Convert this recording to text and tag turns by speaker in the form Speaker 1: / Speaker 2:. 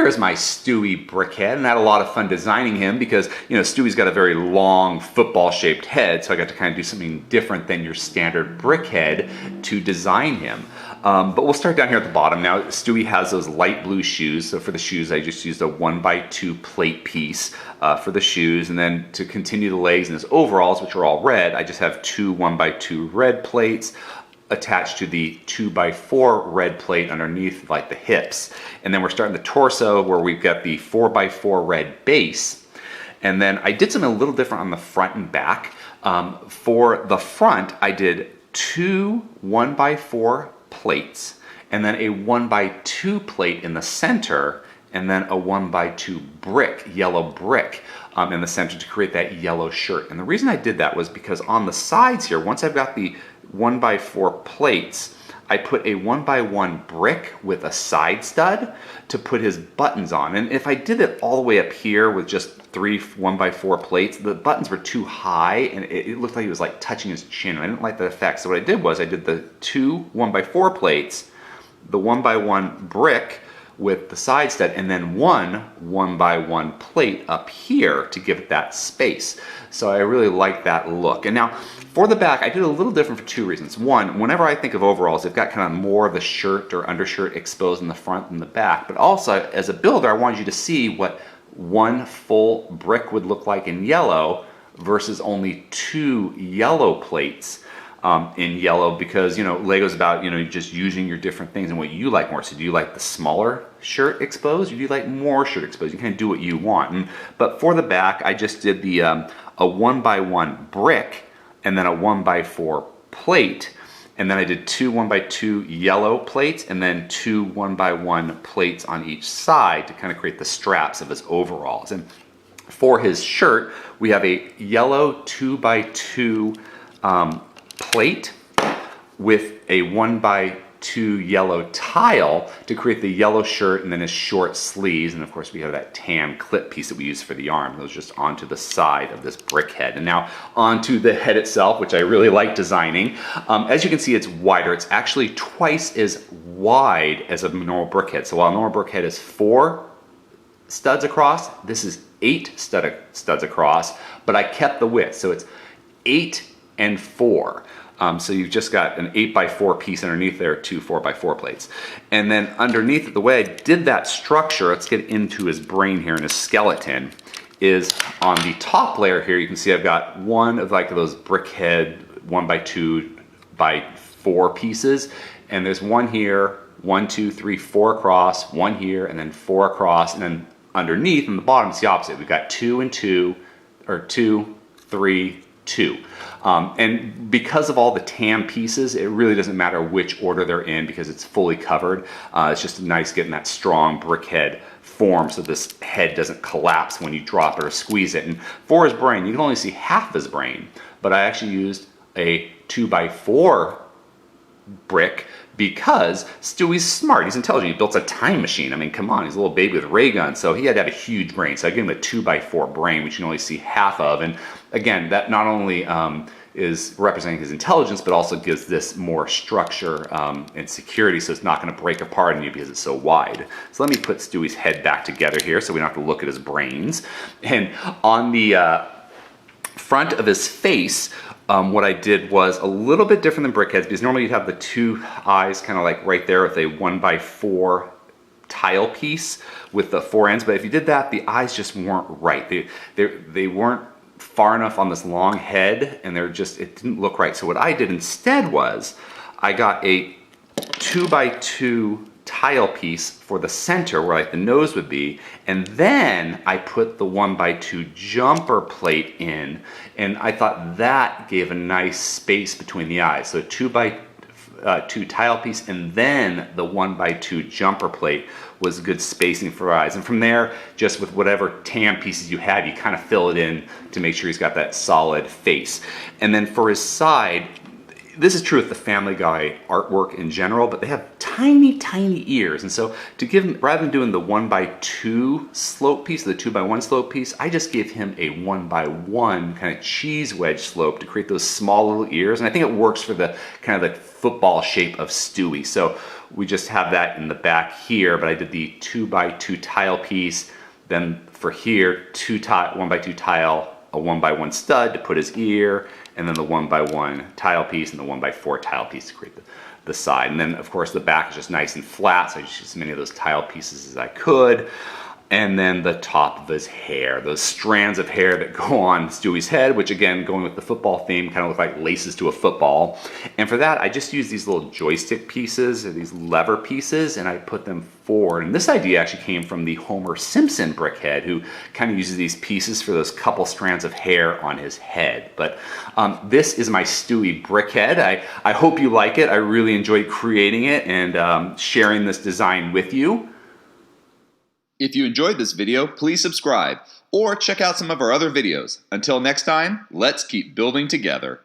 Speaker 1: here is my Stewie BrickHead, and I had a lot of fun designing him because, you know, Stewie's got a very long football-shaped head, so I got to kind of do something different than your standard BrickHead to design him. But we'll start down here at the bottom. Now, Stewie has those light blue shoes, so for the shoes I just used a 1x2 plate piece for the shoes, and then to continue the legs and his overalls, which are all red, I just have two 1x2 red plates attached to the 2x4 red plate underneath like the hips. And then we're starting the torso where we've got the 4x4 red base. And then I did something a little different on the front and back. For the front, I did two 1x4 plates and then a 1x2 plate in the center and then a 1x2 brick, yellow brick in the center to create that yellow shirt. And the reason I did that was because on the sides here, once I've got the 1x4 plates, I put a 1x1 brick with a side stud to put his buttons on. And if I did it all the way up here with just three 1x4 plates, the buttons were too high and it looked like he was like touching his chin. I didn't like the effect. So what I did was I did the two 1x4 plates, the 1x1 brick with the side stud, and then one 1x1 plate up here to give it that space. So I really like that look. And now for the back, I did a little different for two reasons. One, whenever I think of overalls, they've got kind of more of the shirt or undershirt exposed in the front than the back. But also, as a builder, I wanted you to see what one full brick would look like in yellow versus only two yellow plates in yellow, because, you know, Lego's about, you know, just using your different things and what you like more. So do you like the smaller shirt exposed, or do you like more shirt exposed? You kind of do what you want. But for the back, I just did the a 1x1 brick and then a 1x4 plate, and then I did two 1x2 yellow plates and then two 1x1 plates on each side to kind of create the straps of his overalls. And for his shirt, we have a yellow 2x2 plate with a 1x2 yellow tile to create the yellow shirt, and then his short sleeves, and of course we have that tan clip piece that we use for the arm. Those just onto the side of this brick head. And now onto the head itself, which I really like designing. As you can see, it's wider. It's actually twice as wide as a normal brick head. So while a normal brick head is 4 studs across, this is 8 studs across, but I kept the width. So it's 8 and 4. So you've just got an 8x4 piece underneath there, two 4x4 plates. And then underneath it, the way I did that structure, let's get into his brain here and his skeleton, is on the top layer here, you can see I've got one of like those BrickHead 1x2x4 pieces. And there's one here, 1, 2, 3, 4 across, one here, and then 4 across. And then underneath, on the bottom, it's the opposite. We've got 2 and 2, or 2, 3, 2. And because of all the tan pieces, it really doesn't matter which order they're in because it's fully covered. It's just nice getting that strong brick head form so this head doesn't collapse when you drop it or squeeze it. And for his brain, you can only see half his brain, but I actually used a 2x4 brick because Stewie's smart. He's intelligent. He built a time machine. I mean, come on, he's a little baby with a ray gun, so he had to have a huge brain. So I gave him a 2x4 brain, which you can only see half of. And again, that not only is representing his intelligence, but also gives this more structure and security, so it's not going to break apart on you because it's so wide. So let me put Stewie's head back together here so we don't have to look at his brains. And on the front of his face, what I did was a little bit different than BrickHeadz, because normally you'd have the two eyes kind of like right there with a 1x4 tile piece with the 4 ends. But if you did that, the eyes just weren't right. They weren't far enough on this long head, and it didn't look right. So what I did instead was I got a 2x2 tile piece for the center where like the nose would be, and then I put the 1x2 jumper plate in, and I thought that gave a nice space between the eyes. So 2x2 tile piece and then the 1x2 jumper plate was good spacing for eyes. And from there, just with whatever tan pieces you have, you kind of fill it in to make sure he's got that solid face. And then for his side, this is true with the Family Guy artwork in general, but they have tiny, tiny ears. And so to give him, rather than doing the 1x2 slope piece, the 2x1 slope piece, I just gave him a 1x1 kind of cheese wedge slope to create those small little ears. And I think it works for the kind of the football shape of Stewie. So we just have that in the back here, but I did the 2x2 tile piece. Then for here, 1x2 tile, a 1x1 stud to put his ear, and then the 1x1 tile piece and the 1x4 tile piece to create the side. And then of course the back is just nice and flat, so I just used as many of those tile pieces as I could. And then the top of his hair, those strands of hair that go on Stewie's head, which again, going with the football theme, kind of look like laces to a football. And for that, I just used these little joystick pieces, or these lever pieces, and I put them forward. And this idea actually came from the Homer Simpson BrickHead, who kind of uses these pieces for those couple strands of hair on his head. But this is my Stewie BrickHead. I hope you like it. I really enjoyed creating it and sharing this design with you.
Speaker 2: If you enjoyed this video, please subscribe or check out some of our other videos. Until next time, let's keep building together.